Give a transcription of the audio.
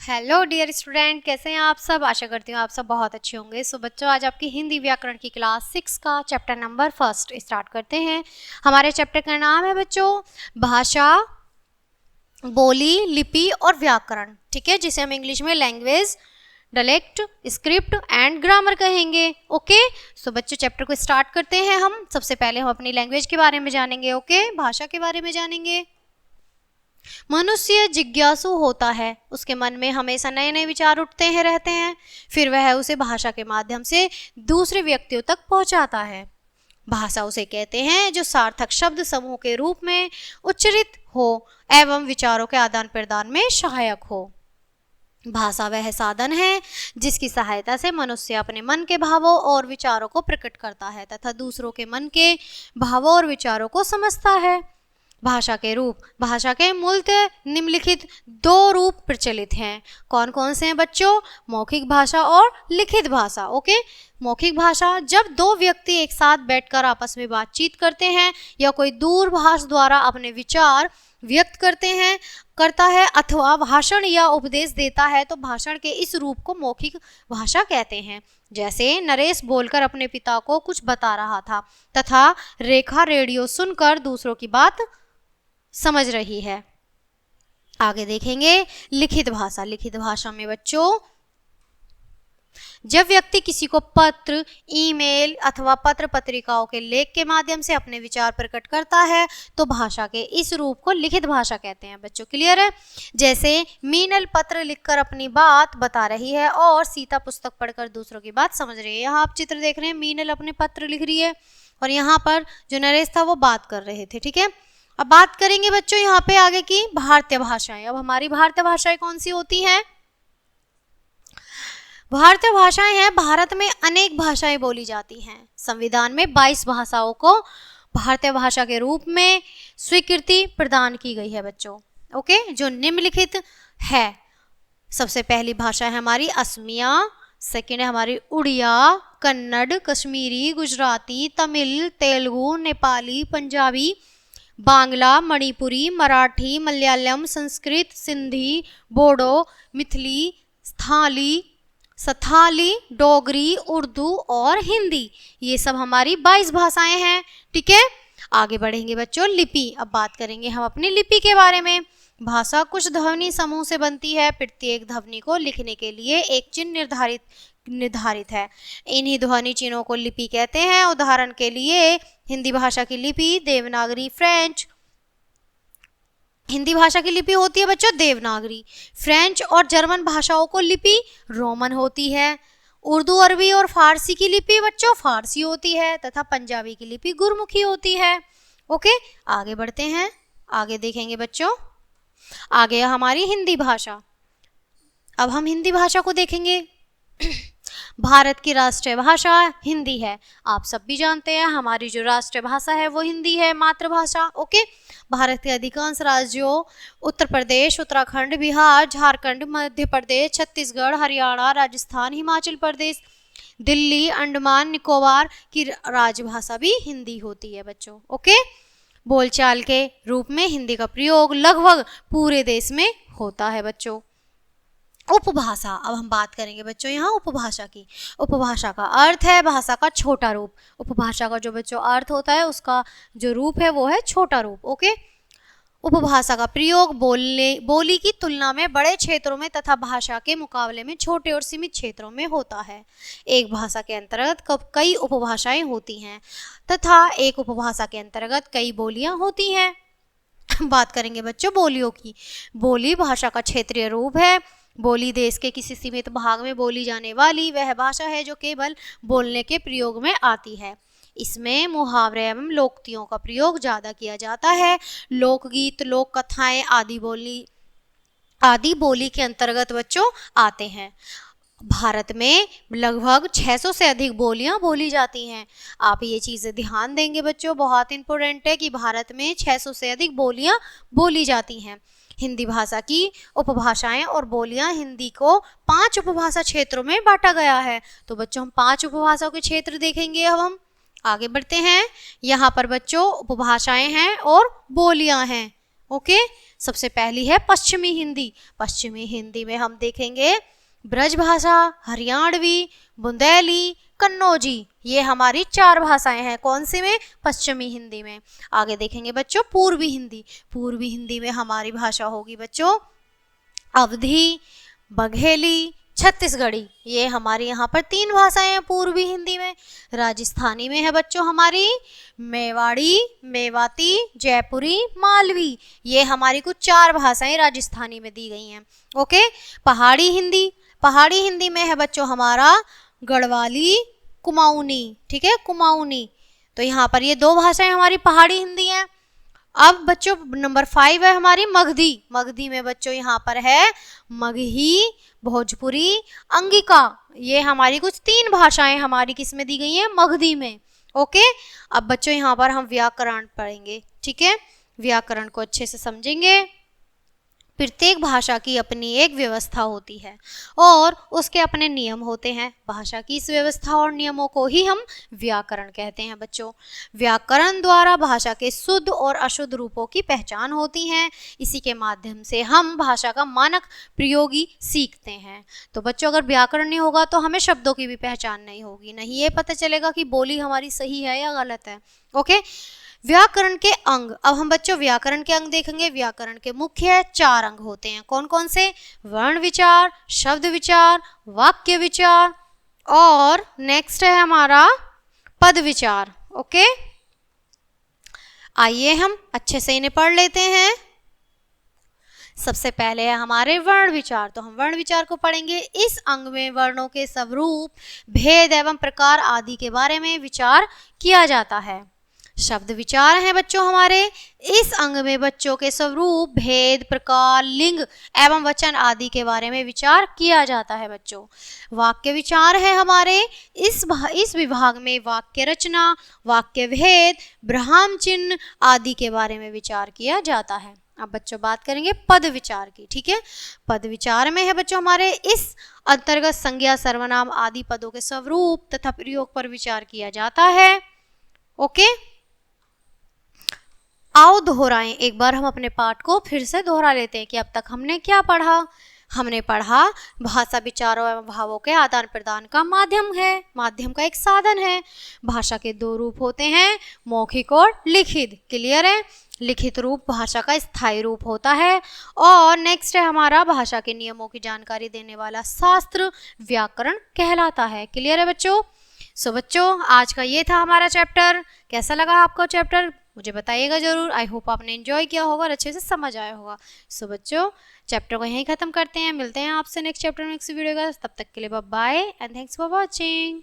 Hello dear student, कैसे हैं आप सब। आशा करती हूँ आप सब बहुत अच्छे होंगे। सो बच्चों, आज आपकी हिंदी व्याकरण की क्लास 6 का चैप्टर नंबर 1 स्टार्ट करते हैं। हमारे चैप्टर का नाम है बच्चों भाषा, बोली, लिपि और व्याकरण। ठीक है, जिसे हम इंग्लिश में language, dialect, script and grammar कहेंगे। ओके, सो बच्चों चैप्टर को स्टार्ट करते हैं। हम सबसे पहले हम अपनी लैंग्वेज के बारे में जानेंगे। ओके, भाषा के बारे में जानेंगे। मनुष्य जिज्ञासु होता है, उसके मन में हमेशा नए नए विचार उठते हैं रहते हैं, फिर वह उसे भाषा के माध्यम से दूसरे व्यक्तियों तक पहुंचाता है। भाषा उसे कहते हैं जो सार्थक शब्द समूह के रूप में उच्चरित हो एवं विचारों के आदान प्रदान में सहायक हो। भाषा वह साधन है जिसकी सहायता से मनुष्य अपने मन के भावों और विचारों को प्रकट करता है तथा दूसरों के मन के भावों और विचारों को समझता है। भाषा के रूप, भाषा के मूलतः निम्नलिखित 2 रूप प्रचलित हैं। कौन कौन से हैं बच्चों? मौखिक भाषा और लिखित भाषा। ओके, मौखिक भाषा जब 2 व्यक्ति एक साथ बैठकर आपस में बातचीत करते हैं या कोई दूरभाष द्वारा अपने विचार व्यक्त करता है अथवा भाषण या उपदेश देता है तो भाषण के इस रूप को मौखिक भाषा कहते हैं। जैसे नरेश बोलकर अपने पिता को कुछ बता रहा था तथा रेखा रेडियो सुनकर दूसरों की बात समझ रही है। आगे देखेंगे लिखित भाषा। लिखित भाषा में बच्चों जब व्यक्ति किसी को पत्र, ईमेल अथवा पत्र पत्रिकाओं के लेख के माध्यम से अपने विचार प्रकट करता है तो भाषा के इस रूप को लिखित भाषा कहते हैं। बच्चों क्लियर है? जैसे मीनल पत्र लिखकर अपनी बात बता रही है और सीता पुस्तक पढ़कर दूसरों की बात समझ रही है। यहाँ आप चित्र देख रहे हैं, मीनल अपने पत्र लिख रही है और यहाँ पर जो नरेश था वो बात कर रहे थे। ठीक है, अब बात करेंगे बच्चों यहाँ पे आगे की भारतीय भाषाएं। अब हमारी भारतीय भाषाएं कौन सी होती हैं? भारतीय भाषाएं हैं, भारत में अनेक भाषाएं बोली जाती हैं। संविधान में 22 भाषाओं को भारतीय भाषा के रूप में स्वीकृति प्रदान की गई है बच्चों। ओके, जो निम्नलिखित है। सबसे पहली भाषा है हमारी असमिया, सेकेंड है हमारी उड़िया, कन्नड़, कश्मीरी, गुजराती, तमिल, तेलुगु, नेपाली, पंजाबी, बांग्ला, मणिपुरी, मराठी, मलयालम, संस्कृत, सिंधी, बोडो, मिथिली, संथाली, डोगरी, उर्दू और हिंदी। ये सब हमारी 22 भाषाएं हैं। ठीक है, आगे बढ़ेंगे बच्चों लिपि। अब बात करेंगे हम अपनी लिपि के बारे में। भाषा कुछ ध्वनि समूह से बनती है। प्रत्येक ध्वनि को लिखने के लिए एक चिन्ह निर्धारित है। इन्हीं ध्वनि चिन्हों को लिपि कहते हैं। उदाहरण के लिए हिंदी भाषा की लिपि देवनागरी, फ्रेंच। हिंदी भाषा की लिपि होती है बच्चों देवनागरी। फ्रेंच और जर्मन भाषाओं को लिपि रोमन होती है। उर्दू, अरबी और फारसी की लिपि बच्चों फारसी होती है तथा पंजाबी की लिपि गुरमुखी होती है। ओके, आगे बढ़ते हैं। आगे देखेंगे बच्चों, आगे हमारी हिंदी भाषा। अब हम हिंदी भाषा को देखेंगे। भारत की राष्ट्रीय भाषा हिंदी है। आप सब भी जानते हैं हमारी जो राष्ट्रीय भाषा है वो हिंदी है, मातृभाषा। ओके, भारत के अधिकांश राज्यों उत्तर प्रदेश, उत्तराखंड, बिहार, झारखंड, मध्य प्रदेश, छत्तीसगढ़, हरियाणा, राजस्थान, हिमाचल प्रदेश, दिल्ली, अंडमान निकोबार की राजभाषा भी हिंदी होती है बच्चों। ओके, बोलचाल के रूप में हिंदी का प्रयोग लगभग पूरे देश में होता है बच्चों। उपभाषा, अब हम बात करेंगे बच्चों यहाँ उपभाषा की। उपभाषा का अर्थ है भाषा का छोटा रूप। उपभाषा का जो बच्चों अर्थ होता है उसका जो रूप है वो है छोटा रूप। ओके, उपभाषा का प्रयोग बोली की तुलना में बड़े क्षेत्रों में तथा भाषा के मुकाबले में छोटे और सीमित क्षेत्रों में होता है। एक भाषा के अंतर्गत कई उपभाषाएं होती हैं तथा एक उपभाषा के अंतर्गत कई बोलियां होती हैं। बात करेंगे बच्चों बोलियों की। बोली भाषा का क्षेत्रीय रूप है। बोली देश के किसी सीमित भाग में बोली जाने वाली वह भाषा है जो केवल बोलने के प्रयोग में आती है। इसमें मुहावरे एवं लोकोक्तियों का प्रयोग ज़्यादा किया जाता है। लोकगीत, लोक कथाएं आदि बोली के अंतर्गत बच्चों आते हैं। भारत में लगभग 600 से अधिक बोलियां बोली जाती हैं। आप ये चीज़ें ध्यान देंगे बच्चों, बहुत इंपॉर्टेंट है कि भारत में 600 से अधिक बोलियां बोली जाती हैं। हिंदी भाषा की उपभाषाएं और बोलियां हिंदी को 5 उपभाषा क्षेत्रों में बांटा गया है। तो बच्चों हम 5 उपभाषाओं के क्षेत्र देखेंगे। अब हम आगे बढ़ते हैं। यहाँ पर बच्चों उपभाषाएं हैं और बोलियां हैं। ओके, सबसे पहली है पश्चिमी हिंदी। पश्चिमी हिंदी में हम देखेंगे ब्रज भाषा, हरियाणवी, बुंदेली, कन्नौजी, ये हमारी 4 भाषाएं हैं। कौन सी में? पश्चिमी हिंदी में। आगे देखेंगे बच्चों पूर्वी हिंदी। पूर्वी हिंदी में हमारी भाषा होगी बच्चों अवधी, बघेली, छत्तीसगढ़ी, ये हमारी यहाँ पर 3 भाषाएं हैं पूर्वी हिंदी में। राजस्थानी में है बच्चों हमारी मेवाड़ी, मेवाती, जयपुरी, मालवी, ये हमारी कुछ 4 भाषाएं राजस्थानी में दी गई हैं। ओके, पहाड़ी हिंदी। पहाड़ी हिंदी में है बच्चों हमारा गढ़वाली, कुमाऊनी, ठीक है, कुमाऊनी। तो यहाँ पर ये 2 भाषाएं हमारी पहाड़ी हिंदी हैं। अब बच्चों नंबर 5 है हमारी मगधी। मगधी में बच्चों यहाँ पर है मगही, भोजपुरी, अंगिका, ये हमारी कुछ 3 भाषाएं हमारी किस में दी गई हैं? मगधी में। ओके, अब बच्चों यहाँ पर हम व्याकरण पढ़ेंगे, ठीक है, व्याकरण को अच्छे से समझेंगे। प्रत्येक भाषा की अपनी एक व्यवस्था होती है और उसके अपने नियम होते हैं। भाषा की इस व्यवस्था और नियमों को ही हम व्याकरण कहते हैं बच्चों। व्याकरण द्वारा भाषा के शुद्ध और अशुद्ध रूपों की पहचान होती है। इसी के माध्यम से हम भाषा का मानक प्रयोगी सीखते हैं। तो बच्चों अगर व्याकरण नहीं होगा तो हमें शब्दों की भी पहचान नहीं होगी, नहीं ये पता चलेगा कि बोली हमारी सही है या गलत है। ओके, व्याकरण के अंग। अब हम बच्चों व्याकरण के अंग देखेंगे। व्याकरण के मुख्य 4 अंग होते हैं। कौन कौन से? वर्ण विचार, शब्द विचार, वाक्य विचार और नेक्स्ट है हमारा पद विचार। ओके, आइए हम अच्छे से इन्हें पढ़ लेते हैं। सबसे पहले है हमारे वर्ण विचार, तो हम वर्ण विचार को पढ़ेंगे। इस अंग में वर्णों के स्वरूप, भेद एवं प्रकार आदि के बारे में विचार किया जाता है। शब्द विचार हैं बच्चों हमारे। इस अंग में बच्चों के स्वरूप, भेद, प्रकार, लिंग एवं वचन आदि के बारे में विचार किया जाता है बच्चों। वाक्य विचार है हमारे। इस विभाग में वाक्य रचना, वाक्य भेद, ब्राह्म चिन्ह आदि के बारे में विचार किया जाता है। अब बच्चों बात करेंगे पद विचार की, ठीक है। पद विचार में है बच्चों हमारे इस अंतर्गत संज्ञा, सर्वनाम आदि पदों के स्वरूप तथा प्रयोग पर विचार किया जाता है। ओके, आओ दोहराएं। एक बार हम अपने पाठ को फिर से दोहरा लेते हैं कि अब तक हमने क्या पढ़ा। हमने पढ़ा भाषा विचारों एवं भावों के आदान प्रदान का माध्यम है, माध्यम का एक साधन है। भाषा के 2 रूप होते हैं, मौखिक और लिखित। क्लियर है? लिखित रूप भाषा का स्थायी रूप होता है। और नेक्स्ट है हमारा भाषा के नियमों की जानकारी देने वाला शास्त्र व्याकरण कहलाता है। क्लियर है बच्चों? सो बच्चों आज का ये था हमारा चैप्टर। कैसा लगा आपको चैप्टर? मुझे बताइएगा जरूर। आई होप आपने एंजॉय किया होगा और अच्छे से समझ आया होगा। सो बच्चों चैप्टर को यहीं खत्म करते हैं। मिलते हैं आपसे नेक्स्ट चैप्टर नेक्स्ट वीडियो का। तब तक के लिए bye bye and thanks for watching.